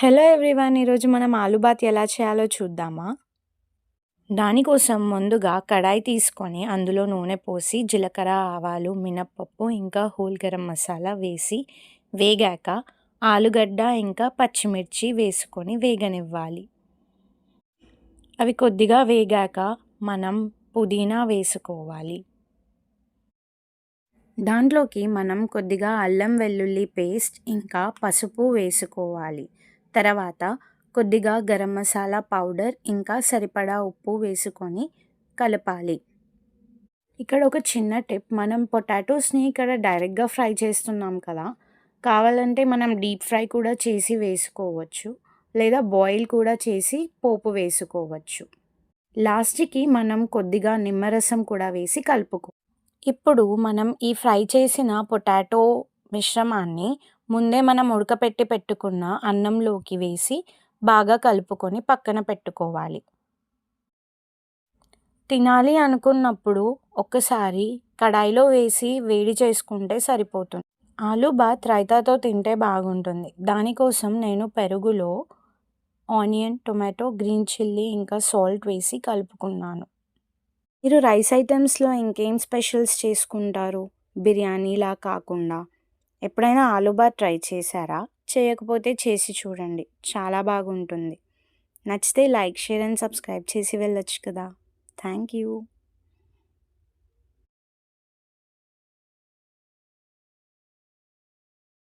Hello everyone. ఈరోజు మనం ఆలు బాత్ ఎలా చేయాలో చూద్దామా? దానికోసం ముందుగా కడాయి తీసుకొని అందులో నూనె పోసి జీలకర్ర, ఆవాలు, మినప్పప్పు ఇంకా హోల్ గరం మసాలా వేసి వేగాక ఆలుగడ్డ ఇంకా పచ్చిమిర్చి వేసుకొని వేగనివ్వాలి. అవి కొద్దిగా వేగాక మనం పుదీనా వేసుకోవాలి. దాంట్లోకి మనం కొద్దిగా అల్లం వెల్లుల్లి పేస్ట్ ఇంకా పసుపు వేసుకోవాలి. తర్వాత కొద్దిగా గరం మసాలా పౌడర్ ఇంకా సరిపడా ఉప్పు వేసుకొని కలపాలి. ఇక్కడ ఒక చిన్న టిప్, మనం పొటాటోస్ని ఇక్కడ డైరెక్ట్గా ఫ్రై చేస్తున్నాం కదా, కావాలంటే మనం డీప్ ఫ్రై కూడా చేసి వేసుకోవచ్చు, లేదా బాయిల్ కూడా చేసి పోపు వేసుకోవచ్చు. లాస్ట్కి మనం కొద్దిగా నిమ్మరసం కూడా వేసి కలుపుకో. ఇప్పుడు మనం ఈ ఫ్రై చేసిన పొటాటో మిశ్రమాన్ని ముందే మనం ఉడకపెట్టి పెట్టుకున్న అన్నంలోకి వేసి బాగా కలుపుకొని పక్కన పెట్టుకోవాలి. తినాలి అనుకున్నప్పుడు ఒక్కసారి కడాయిలో వేసి వేడి చేసుకుంటే సరిపోతుంది. ఆలు బాత్ రైతాతో తింటే బాగుంటుంది. దానికోసం నేను పెరుగులో ఆనియన్, టొమాటో, గ్రీన్ చిల్లీ ఇంకా సాల్ట్ వేసి కలుపుకున్నాను. మీరు రైస్ ఐటెమ్స్‌లో ఇంకేం స్పెషల్స్ చేసుకుంటారు? బిర్యానీలా కాకుండా. ఎప్పుడైనా ఆలు బాత్ ట్రై చేశారా? చేయకపోతే చేసి చూడండి. చాలా బాగుంటుంది. నచ్చితే లైక్, షేర్ అండ్ సబ్స్క్రైబ్ చేసి వెళ్ళొచ్చు కదా! Thank you.